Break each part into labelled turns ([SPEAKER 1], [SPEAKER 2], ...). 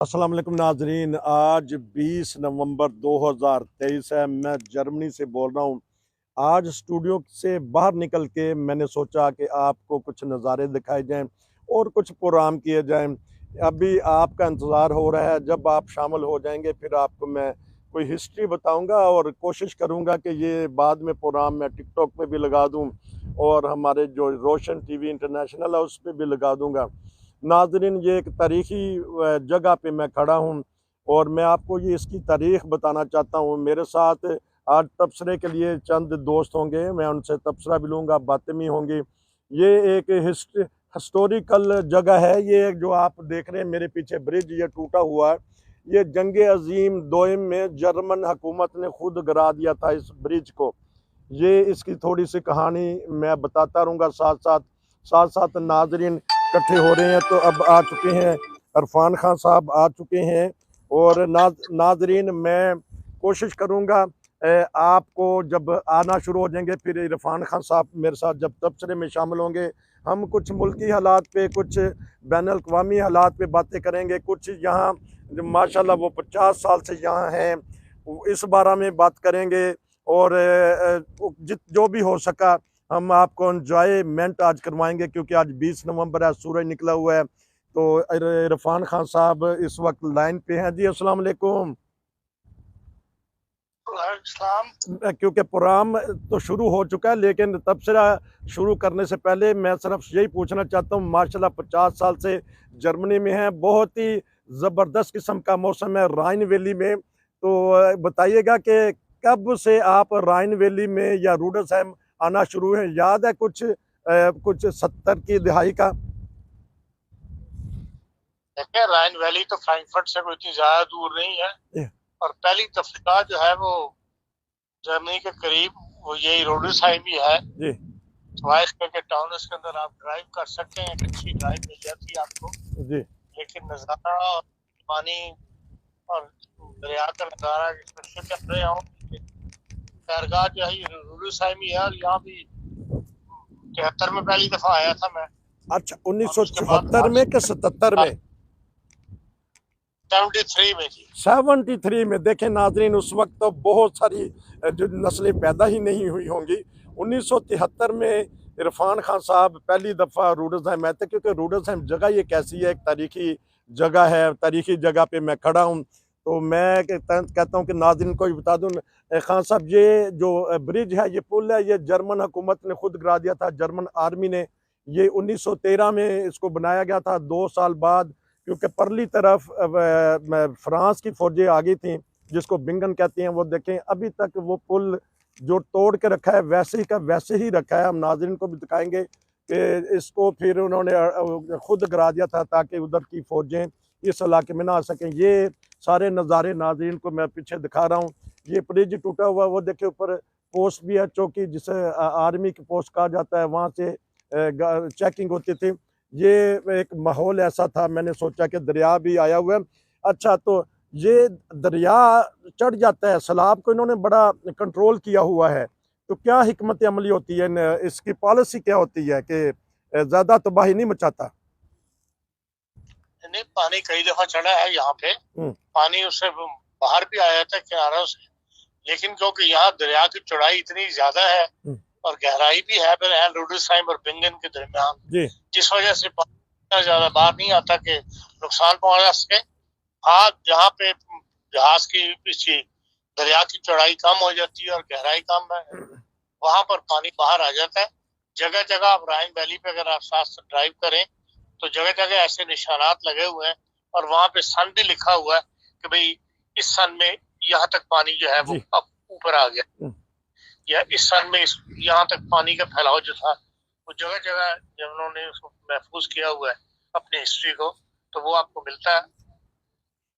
[SPEAKER 1] अस्सलाम वालेकुम नाजरीन। आज 20 नवंबर 2023 है। मैं जर्मनी से बोल रहा हूँ। आज स्टूडियो से बाहर निकल के मैंने सोचा कि आपको कुछ नज़ारे दिखाए जाएं और कुछ प्रोग्राम किए जाएं। अभी आपका इंतज़ार हो रहा है, जब आप शामिल हो जाएंगे फिर आपको मैं कोई हिस्ट्री बताऊंगा और कोशिश करूंगा कि ये बाद में प्रोग्राम मैं टिकटॉक पे भी लगा दूं और हमारे जो रोशन टीवी इंटरनेशनल है उस पर भी लगा दूंगा। नाजरीन, ये एक तारीखी जगह पे मैं खड़ा हूँ और मैं आपको ये इसकी तारीख बताना चाहता हूँ। मेरे साथ आज तबसरे के लिए चंद दोस्त होंगे, मैं उनसे तबसरा भी लूँगा, बातें भी होंगी। ये एक हिस्टोरिकल जगह है। ये जो आप देख रहे हैं मेरे पीछे ब्रिज ये टूटा हुआ है, ये जंग अजीम दोयम में जर्मन हुकूमत ने खुद गिरा दिया था इस ब्रिज को। ये इसकी थोड़ी सी कहानी मैं बताता रहूँगा, साथ साथ नाजरीन इकट्ठे हो रहे हैं। तो अब आ चुके हैं इरफान खान साहब, आ चुके हैं। और नाजरीन, मैं कोशिश करूँगा आपको जब आना शुरू हो जाएंगे फिर इरफान खान साहब मेरे साथ जब तबसरे में शामिल होंगे, हम कुछ मुल्की हालात पे, कुछ बैनुल अक़वामी हालात पे बातें करेंगे। कुछ यहाँ माशाल्लाह वो 50 साल से यहाँ हैं, इस बारे में बात करेंगे। और जो भी हो सका हम आपको एंजॉयमेंट आज करवाएंगे, क्योंकि आज 20 नवंबर है, सूरज निकला हुआ है। तो इरफान खान साहब इस वक्त लाइन पे हैं। जी अस्सलाम वालेकुम। क्योंकि प्रोग्राम तो शुरू हो चुका है, लेकिन तबसरा शुरू करने से पहले मैं सिर्फ यही पूछना चाहता हूँ, माशाल्लाह 50 साल से जर्मनी में है, बहुत ही ज़बरदस्त किस्म का मौसम है राइन वैली में। तो बताइएगा कि कब से आप राइन वैली में या रूडरसहम आना शुरू है? याद है कुछ 70 की दिहाई का?
[SPEAKER 2] देखिए, राइन वैली तो फ्रैंकफर्ट से कोई इतनी ज्यादा दूर नहीं है और पहली तफरीका जो है वो जर्मनी के करीब वो यही रोडसहाइम ही है जी। ट्वाइस करके टाउन, उसके अंदर आप ड्राइव कर सकते हैं, एक अच्छी ड्राइव मिल जाती है आपको जी। लेकिन नज़ारा और पानी और दरिया का नज़ारा जिसमें कर रहे हो, खैरगाह जो है रोडसहाइम ही है। और यहाँ भी 73 में पहली दफा आया था मैं।
[SPEAKER 1] अच्छा, 1974 में कि 77 में?
[SPEAKER 2] 73 में जी।
[SPEAKER 1] 73 में। देखें नाजरीन, उस वक्त तो बहुत सारी जो नस्लें पैदा ही नहीं हुई होंगी। 1973 में इरफान खान साहब पहली दफ़ा रूडसहाइम आए थे, क्योंकि रूडसहाइम जगह ये कैसी है, एक तारीखी जगह है, तारीखी जगह पे मैं खड़ा हूँ। तो मैं कहता हूँ कि नाज़रीन को भी बता दूँ, खान साहब ये जो ब्रिज है, ये पुल है, ये जर्मन हुकूमत ने खुद गिरा दिया था, जर्मन आर्मी ने। ये 1913 में इसको बनाया गया था, 2 साल बाद, क्योंकि परली तरफ फ्रांस की फौजें आ गई थी, जिसको बिंगन कहते हैं। वो देखें अभी तक वो पुल जो तोड़ के रखा है वैसे ही का वैसे ही रखा है। हम नाज़रीन को भी दिखाएंगे कि इसको फिर उन्होंने खुद गिरा दिया था ताकि उधर की फौजें इस इलाके में ना आ सकें। ये सारे नज़ारे नाज़रीन को मैं पीछे दिखा रहा हूँ। ये ब्रिज टूटा हुआ, वो देखे ऊपर पोस्ट भी है, चौकी जिसे आर्मी की पोस्ट कहा जाता है, वहाँ से चेकिंग होती थी। ये एक माहौल ऐसा था, मैंने सोचा कि दरिया भी आया हुआ है। अच्छा, तो ये दरिया चढ़ जाता है, सैलाब को इन्होंने बड़ा कंट्रोल किया हुआ है। तो क्या हिकमत अमली होती है, इसकी पॉलिसी क्या होती है कि ज़्यादा तबाही नहीं मचाता?
[SPEAKER 2] नहीं, पानी कई दफा चढ़ा है यहाँ पे, पानी उससे बाहर भी आया था किनारों से, लेकिन क्योंकि यहाँ दरिया की चौड़ाई इतनी ज्यादा है और गहराई भी है रोडसहाइम और बिंगन के दरमियान, जिस वजह से पानी ज्यादा बाहर नहीं आता कि नुकसान पहुंचा सके। हाँ, जहाँ पे जहाज की पीछे दरिया की चौड़ाई कम हो जाती है और गहराई कम है, वहां पर पानी बाहर आ जाता है। जगह जगह आप राइन वैली पे अगर आप साथ से ड्राइव करें तो जगह जगह ऐसे निशानात लगे हुए हैं और वहां पे सन भी लिखा हुआ है कि भाई इस सन में यहाँ तक पानी जो है वो अब ऊपर आ गया, या इस सन में यहाँ तक पानी का फैलाव जो था वो जगह जगह जब उन्होंने उसको महफूज किया हुआ है अपनी हिस्ट्री को, तो वो आपको मिलता है।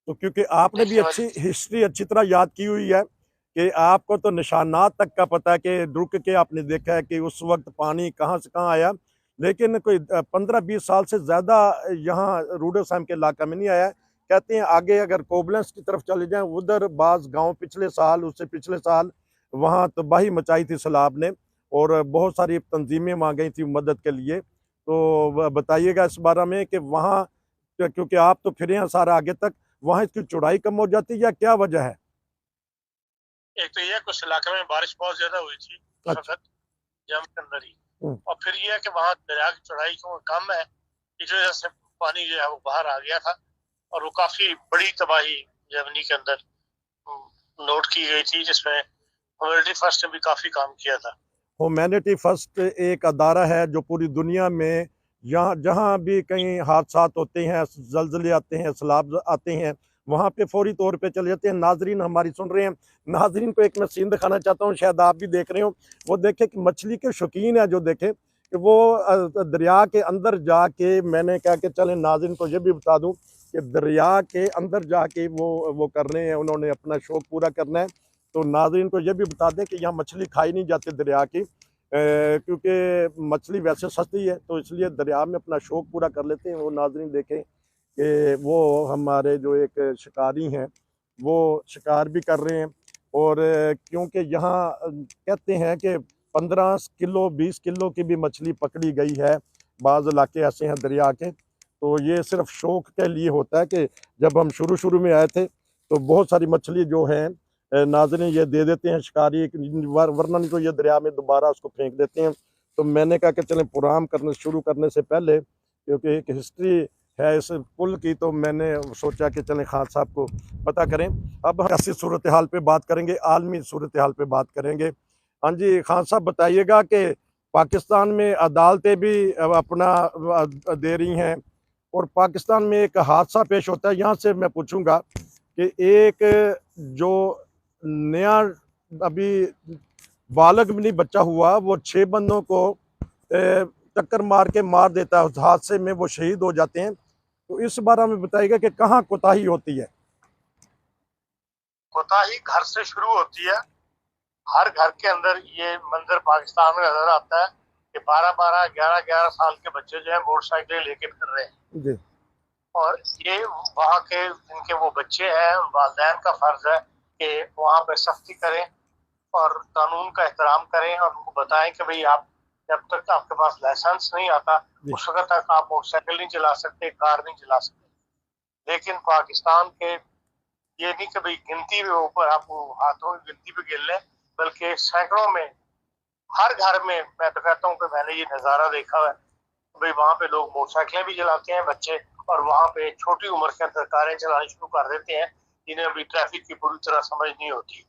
[SPEAKER 1] तो क्योंकि आपने भी हिस्ट्री अच्छी तरह याद की हुई है कि आपको तो निशानात तक का पता है कि रुक के आपने देखा है कि उस वक्त पानी कहाँ से कहाँ आया। लेकिन कोई 15-20 साल से ज़्यादा यहाँ रूडसहाइम के इलाका में नहीं आया। कहते हैं आगे अगर कोबलेंस की तरफ चले जाएं, उधर बाज़ गांव पिछले साल, उससे पिछले साल वहाँ तबाही मचाई थी सैलाब ने और बहुत सारी तंजीमें वहाँ गई थी मदद के लिए। तो बताइएगा इस बारे में कि वहाँ, क्योंकि आप तो फिरे हैं सारा आगे तक, वहाँ इसकी चौड़ाई कम हो जाती है या क्या वजह है?
[SPEAKER 2] एक तो ये कुछ इलाके में बारिश बहुत ज्यादा हुई थी उस
[SPEAKER 1] अच्छा।
[SPEAKER 2] वक्त जम के अंदर ही,
[SPEAKER 1] हम्म,
[SPEAKER 2] और फिर ये है कि वहाँ दरिया की चौड़ाई कम है, इस वजह से पानी जो है वो बाहर आ गया था, और वो काफी बड़ी तबाही जर्मनी के अंदर नोट की गई थी, जिसमें ह्यूमैनिटी फर्स्ट ने भी काफी काम किया था।
[SPEAKER 1] ह्यूमैनिटी फर्स्ट एक अदारा है जो पूरी दुनिया में यहाँ जहाँ भी कहीं हादसात होते हैं, जलजले आते हैं, सैलाब आते हैं, वहाँ पे फौरी तौर पे चले जाते हैं। नाजरीन हमारी सुन रहे हैं, नाजरीन को एक मैं सीन दिखाना चाहता हूँ, शायद आप भी देख रहे हो। वो देखे कि मछली के शौकीन है जो देखे कि वो दरिया के अंदर जाके, मैंने कहा कि चले नाजरीन को ये भी बता दूँ कि दरिया के अंदर जाके वो कर रहे हैं, उन्होंने अपना शौक पूरा करना है। तो नाज़रीन को ये भी बता दें कि यहाँ मछली खाई नहीं जाती दरिया की, क्योंकि मछली वैसे सस्ती है, तो इसलिए दरिया में अपना शौक पूरा कर लेते हैं। वो नाज़रीन देखें कि वो हमारे जो एक शिकारी हैं वो शिकार भी कर रहे हैं। और क्योंकि यहाँ कहते हैं कि 15 किलो 20 किलो की भी मछली पकड़ी गई है, बाज़ इलाके ऐसे हैं दरिया के। तो ये सिर्फ शौक के लिए होता है कि जब हम शुरू में आए थे तो बहुत सारी मछली जो हैं नाज़रीन ये दे देते हैं शिकारी, वरना नहीं तो ये दरिया में दोबारा उसको फेंक देते हैं। तो मैंने कहा कि चलें प्रोग्राम शुरू करने से पहले, क्योंकि एक हिस्ट्री है इस पुल की, तो मैंने सोचा कि चलें खान साहब को पता करें। अब हम ऐसी सूरत हाल पे बात करेंगे, आलमी सूरत हाल पे बात करेंगे। हाँ जी खान साहब बताइएगा कि पाकिस्तान में अदालतें भी अपना दे रही हैं, और पाकिस्तान में एक हादसा पेश होता है। यहाँ से मैं पूछूंगा कि एक जो नया अभी बालग भी नहीं बच्चा हुआ, वो 6 बंदों को टक्कर मार के मार देता है, उस हादसे में वो शहीद हो जाते हैं। तो इस बारे में बताइएगा कि कहाँ कोताही होती है?
[SPEAKER 2] कोताही घर से शुरू होती है। हर घर के अंदर ये मंजर पाकिस्तान में नजर आता है कि 12-12, 11-11 साल के बच्चे जो है मोटरसाइकिलें लेके फिर रहे हैं
[SPEAKER 1] जी।
[SPEAKER 2] और ये वहाँ के जिनके वो बच्चे हैं, वालिदैन का फर्ज है कि वहाँ पे सख्ती करें और कानून का एहतराम करें और उनको बताएं कि भाई आप जब तक आपके पास लाइसेंस नहीं आता उस वक्त तक आप मोटरसाइकिल नहीं चला सकते, कार नहीं चला सकते। लेकिन पाकिस्तान के ये नहीं कि भाई गिनती में ऊपर आप हाथों की गिनती पे गिन लें, बल्कि सैकड़ों में, हर घर में मैं तो कहता हूँ कि मैंने ये नज़ारा देखा है। भाई वहाँ पे लोग मोटरसाइकिलें भी चलाते हैं बच्चे, और वहाँ पे छोटी उम्र के अंदर कारें चलानी शुरू कर देते हैं जिन्हें अभी ट्रैफिक की पूरी तरह समझ नहीं होती।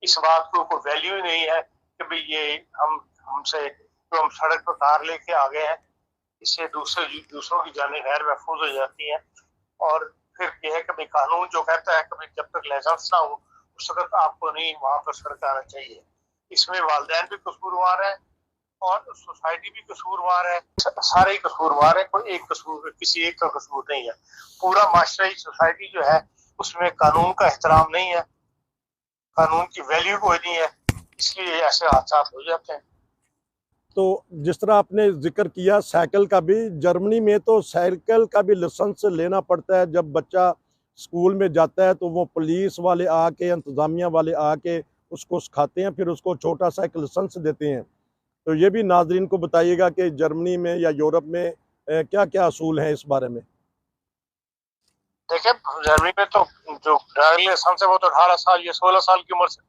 [SPEAKER 2] इस बात को कोई वैल्यू ही नहीं है कि भाई ये हमसे जो हम सड़क पर कार लेके आ गए हैं, इससे दूसरों की जानें गैर महफूज हो जाती हैं। और फिर यह है कि भाई कानून जो कहता है कि भाई जब तक लाइसेंस ना हो उस वक्त आपको नहीं वहां पर सड़क आना चाहिए। इसमें वालिदैन भी कसूरवार है और सोसाइटी भी कसूरवार है, सारे ही कसूरवार है, कोई एक कसूर किसी एक का कसूर नहीं है। पूरा माशरा सोसाइटी जो है उसमें कानून का एहतराम नहीं है, कानून की वैल्यू कोई नहीं है, इसलिए ऐसे हादसा हो जाते हैं।
[SPEAKER 1] तो जिस तरह आपने जिक्र किया साइकिल का भी, जर्मनी में तो साइकिल का भी लाइसेंस लेना पड़ता है। जब बच्चा स्कूल में जाता है तो वो पुलिस वाले आके, इंतज़ामिया वाले आके उसको सिखाते हैं, फिर उसको छोटा सा एक लाइसेंस देते हैं। तो ये भी नाजरीन को बताइएगा कि जर्मनी में या यूरोप में क्या क्या असूल हैं इस बारे में।
[SPEAKER 2] देखिए जर्मनी में तो जो ड्राइविंग लाइसेंस है वो तो 18 साल या 16 साल की उम्र से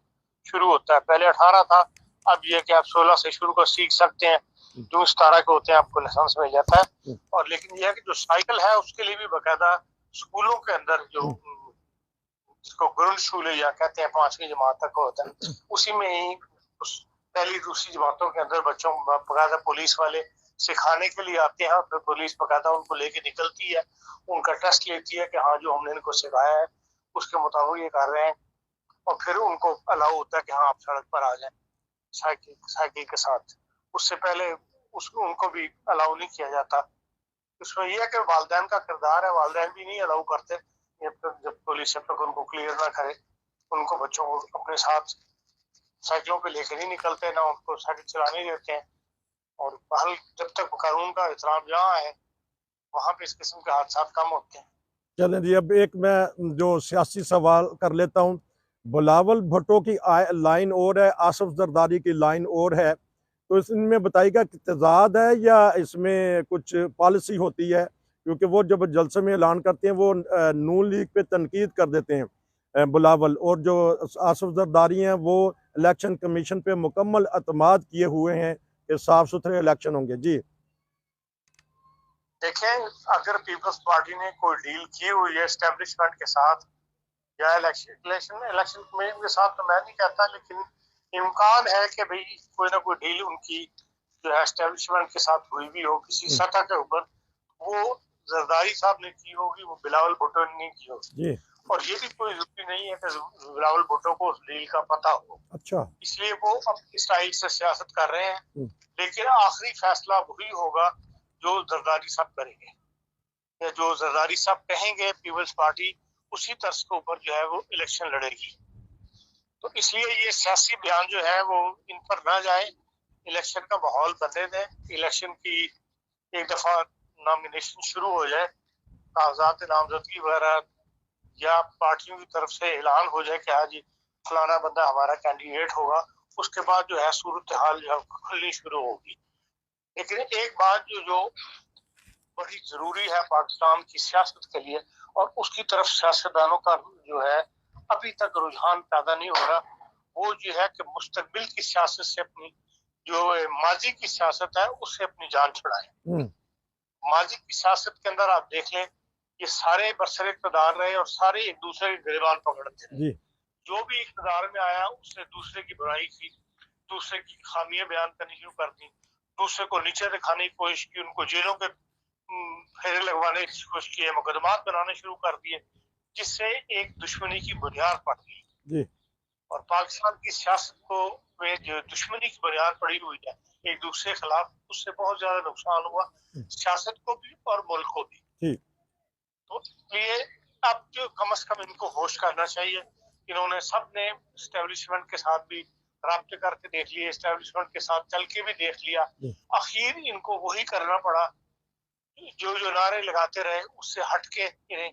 [SPEAKER 2] शुरू होता है। पहले 18 था, अब ये कि आप 16 से शुरू कर सीख सकते हैं, जो 17 के होते हैं आपको लाइसेंस मिल जाता है। और लेकिन यह है कि जो साइकिल है उसके लिए भी बाकायदा स्कूलों के अंदर जो जिसको ग्रुंडशुले या कहते हैं 5वीं जमात तक होता है, उसी में ही पहली दूसरी जमातों के अंदर बच्चों बाकायदा पुलिस वाले सिखाने के लिए आते हैं। फिर पुलिस बाकायदा उनको लेके निकलती है, उनका टेस्ट लेती है कि हाँ जो हमने इनको सिखाया है उसके मुताबिक ये कर रहे हैं, और फिर उनको अलाउ होता है कि हाँ आप सड़क पर आ जाएं साइकिल के साथ। उससे पहले उसको उनको भी अलाउ नहीं किया जाता। उसमें यह है कि वालिदैन का किरदार है, वालिदैन भी नहीं अलाउ करते जब पुलिस जब तक उनको क्लियर ना करे, उनको बच्चों को अपने साथ साइकिलों पे लेकर नहीं निकलते, ना उनको साइकिल चलाने देते हैं। और पहल जब तक कानून का एहतराम जहाँ है वहाँ पे इस किस्म के हादसा कम होते हैं।
[SPEAKER 1] चलें जी, अब एक मैं जो सियासी सवाल कर लेता हूँ। बिलावल भुट्टो की लाइन और है, आसफ जरदारी की लाइन और है, तो इनमें बताइएगा कि तजाद है या इसमें कुछ पॉलिसी होती है? क्योंकि वो जब जलसे में ऐलान करते हैं वो नून लीग पे तनकीद कर देते हैं बिलावल, और जो आसिफ जरदारी हैं वो इलेक्शन कमीशन पे मुकम्मल अतमाद किए हुए हैं कि साफ सुथरे इलेक्शन होंगे। जी
[SPEAKER 2] देखें, अगर पीपल्स पार्टी ने कोई डील की हुई है एस्टेब्लिशमेंट के साथ या इलेक्शन कमीशन के साथ, तो मैं नहीं कहता, लेकिन इम्कान है कि भाई कोई ना कोई डील उनकी जो है एस्टेब्लिशमेंट के साथ हुई भी हो किसी सतह के ऊपर। वो जरदारी साहब ने की होगी, वो बिलावल भुट्टो ने नहीं की होगी। और ये भी कोई जरूरी नहीं है कि बिलावल भुट्टो को उस डील का पता हो।
[SPEAKER 1] अच्छा,
[SPEAKER 2] इसलिए वो अपनी स्टाइल से सियासत कर रहे हैं, लेकिन आखिरी फैसला वही होगा जो जरदारी साहब करेंगे, या जो जरदारी साहब कहेंगे पीपल्स पार्टी उसी तर्ज के ऊपर जो है वो इलेक्शन लड़ेगी। तो इसलिए ये सियासी बयान जो है वो इन पर ना जाए, इलेक्शन का माहौल बनने दें। इलेक्शन की एक दफा नॉमिनेशन शुरू हो जाए, कागजात नामजदगी वगैरह या पार्टियों की तरफ से ऐलान हो जाए कि आज फलाना बंदा हमारा कैंडिडेट होगा, उसके बाद जो है सूरत हाल जो है खुलनी शुरू होगी। लेकिन एक बात जो बड़ी जरूरी है पाकिस्तान की सियासत के लिए, और उसकी तरफ सियासतदानों का जो है अभी तक रुझान पैदा नहीं हो रहा, वो जो है कि मुस्तकबिल की सियासत से अपनी जो माजी की सियासत है उससे अपनी जान छुड़ाएं। माजी की सियासत के अंदर आप देख लें, ये सारे बरसरे इक़्तिदार रहे और सारे एक दूसरे के गिरबान पकड़ते रहे। जो भी इक़्तिदार में आया उसने दूसरे की बुराई की, दूसरे की खामियां बयान करनी शुरू कर दी, दूसरे को नीचे दिखाने की कोशिश की, उनको जेलों के फेरे लगवाने की कोशिश की, मुकदमात बनाने शुरू कर दिए, जिससे एक दुश्मनी की बुनियाद पड़ गई। और पाकिस्तान की सियासत को में जो दुश्मनी की बुनियाद पड़ी हुई है एक दूसरे के खिलाफ, उससे बहुत ज्यादा नुकसान हुआ सियासत को भी और मुल्क को भी। तो इसलिए अब जो कम से कम इनको होश करना चाहिए। इन्होंने सब ने एस्टेब्लिशमेंट के साथ भी राब्ते करके देख लिए, एस्टेब्लिशमेंट के साथ चल के भी देख लिया, आखिर इनको वही करना पड़ा जो नारे लगाते रहे, उससे हटके इन्हें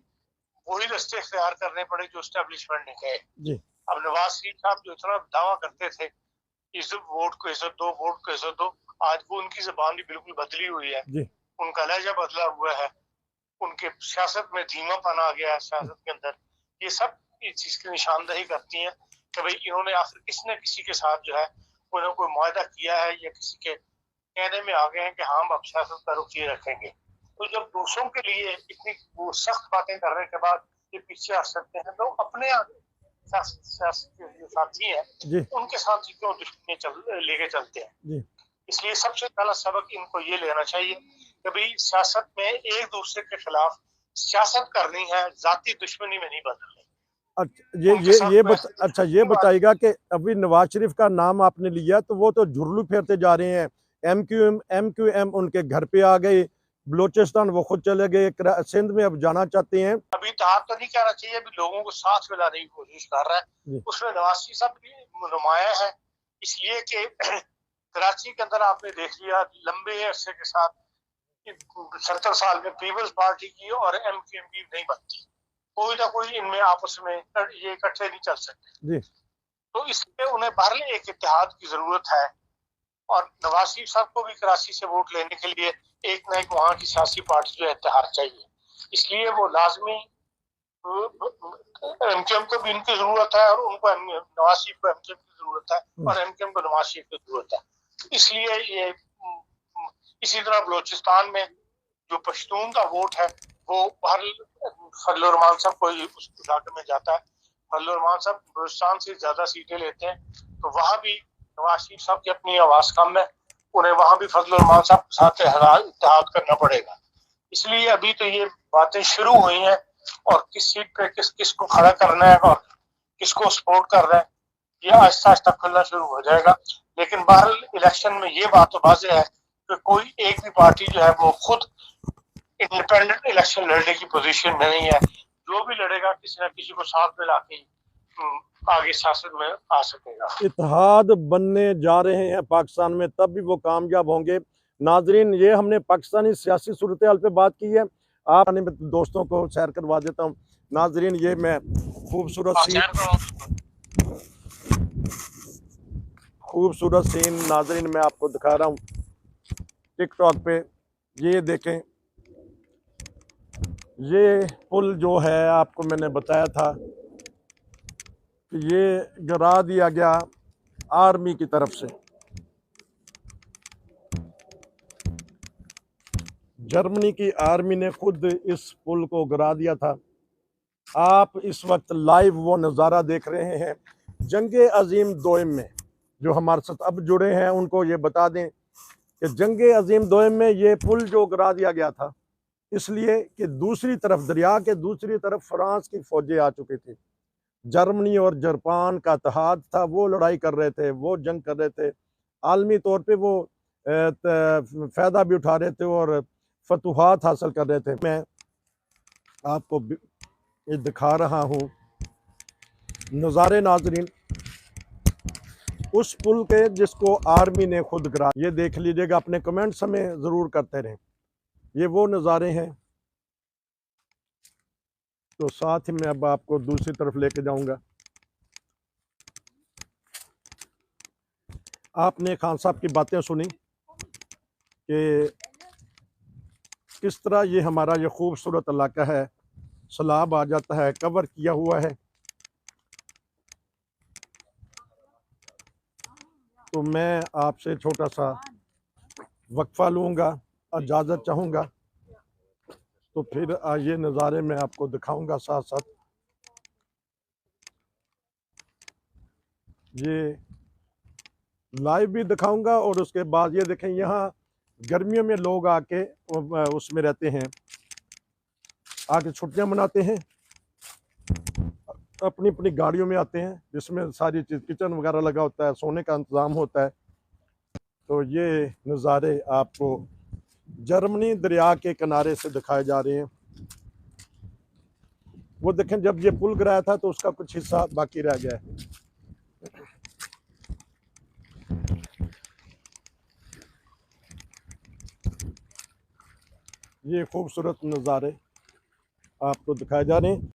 [SPEAKER 2] वही रास्ते इख्तियार करने पड़े जो एस्टेब्लिशमेंट ने कहे। अब नवाज शरीफ साहब जो इतना दावा करते थे इज्जत, वोट को इज्जत दो, वोट को इज्जत दो, आज वो उनकी जुबान भी बिल्कुल बदली हुई है, उनका लहजा बदला हुआ है, उनके सियासत में धीमापन आ गया है सियासत के अंदर। ये सब इस चीज की निशानदही करती है कि भाई इन्होंने आखिर किसी न किसी के साथ जो है उन्होंने कोई मुआहदा किया है, या किसी के कहने में आ गए हैं कि हम अब सियासत का रुख ये रखेंगे। तो जब दूसरों के लिए इतनी वो सख्त बातें करने के बाद ये पीछे हट सकते हैं, तो अपने सियासत के जो साथी हैं उनके साथ क्यों दुश्मनी लेके चलते हैं। इसलिए सबसे पहला सबक इनको ये लेना चाहिए कि भाई सियासत में एक दूसरे के खिलाफ सियासत करनी है, जाती दुश्मनी में नहीं बदलनी।
[SPEAKER 1] अच्छा, ये बताइएगा कि अभी नवाज शरीफ का नाम आपने लिया तो वो तो झुर्लू फेरते जा रहे हैं, MQM उनके घर पे आ गए, बलोचिस्तान वो खुद चले गए, सिंध में अब जाना चाहते हैं।
[SPEAKER 2] अभी तो नहीं कहना चाहिए, अभी लोगों को साथ मिलाने की कोशिश कर रहा है, उसमें नवाज शरीफ साहब भी नुमाया है, इसलिए कि कराची के अंदर आपने देख लिया लंबे अरसे के साथ 70 साल में पीपल्स पार्टी की और MQM की नहीं बनती, कोई ना कोई इनमें आपस में ये इकट्ठे नहीं चल सकते। तो इसलिए उन्हें बहरहाल एक इत्तेहाद की जरूरत है, और नवाज शरीफ साहब को भी कराची से वोट लेने के लिए एक न एक वहां की सियासी पार्टी जो इत्तेहाद चाहिए। इसलिए वो लाजमी MQM को भी इनकी जरूरत है, और उनको नवाज शरीफ को MQM की जरूरत है, और MQM को नवाज शरीफ की जरूरत है। इसलिए ये इसी तरह बलोचिस्तान में जो पश्तून का वोट है वो फजल रहमान साहब को उस इलाके में जाता है। फजल रहमान साहब बलूचिस्तान से ज्यादा सीटें लेते हैं, तो वहां भी नवाज शरीफ साहब की अपनी आवाज कम है, उन्हें वहां भी फजल रहमान साहब के साथ इत्तेहाद करना पड़ेगा। इसलिए अभी तो ये बातें शुरू हुई हैं, और किस सीट पे किसको खड़ा करना है और किसको सपोर्ट करना है, ये आहिस्ता आहिस्ता खुलना शुरू हो जाएगा। लेकिन बहरहाल इलेक्शन में ये बात तो वाज़ेह है कि कोई एक भी पार्टी जो है वो खुद इंडिपेंडेंट इलेक्शन लड़ने की पोजीशन में नहीं है, जो भी लड़ेगा किसी न किसी को साथ में लाके आगे सियासत में आ सकेगा।
[SPEAKER 1] इत्तेहाद बनने जा रहे हैं पाकिस्तान में, तब भी वो कामयाब होंगे। नाजरीन, ये हमने पाकिस्तानी सियासी सूरत हाल पे बात की है, आप दोस्तों को शेयर करवा देता हूँ। नाजरीन, ये मैं खूबसूरत सीन नाजरीन मैं आपको दिखा रहा हूँ टिकटॉक पे। ये देखें, ये पुल जो है आपको मैंने बताया था कि ये गिरा दिया गया आर्मी की तरफ से। जर्मनी की आर्मी ने खुद इस पुल को गिरा दिया था। आप इस वक्त लाइव वो नज़ारा देख रहे हैं जंगे अजीम दोयम में। जो हमारे साथ अब जुड़े हैं उनको ये बता दें कि जंगे अजीम दोयम में ये पुल जो गिरा दिया गया था इसलिए कि दूसरी तरफ, दरिया के दूसरी तरफ फ्रांस की फौजें आ चुकी थी। जर्मनी और जापान का इत्तेहाद था, वो लड़ाई कर रहे थे, वो जंग कर रहे थे, आलमी तौर पे वो फ़ायदा भी उठा रहे थे और फतूहात हासिल कर रहे थे। मैं आपको ये दिखा रहा हूँ नज़ारे नाजरीन उस पुल के जिसको आर्मी ने खुद गिरा। ये देख लीजिएगा, अपने कमेंट्स हमें ज़रूर करते रहें। ये वो नज़ारे हैं। तो साथ ही मैं अब आपको दूसरी तरफ लेके जाऊंगा। आपने खान साहब की बातें सुनी कि किस तरह ये हमारा ये खूबसूरत इलाका है, सैलाब आ जाता है, कवर किया हुआ है। तो मैं आपसे छोटा सा वक्फा लूँगा, इजाज़त चाहूँगा, तो फिर ये नज़ारे मैं आपको दिखाऊंगा। साथ साथ ये लाइव भी दिखाऊंगा और उसके बाद ये देखें यहाँ गर्मियों में लोग आके उसमें रहते हैं, आके छुट्टियां मनाते हैं, अपनी अपनी गाड़ियों में आते हैं जिसमें सारी चीज़, किचन वगैरह लगा होता है, सोने का इंतज़ाम होता है। तो ये नज़ारे आपको जर्मनी दरिया के किनारे से दिखाए जा रहे हैं। वो देखें, जब ये पुल गिराया था तो उसका कुछ हिस्सा बाकी रह गया है। ये खूबसूरत नज़ारे आपको दिखाए जा रहे हैं।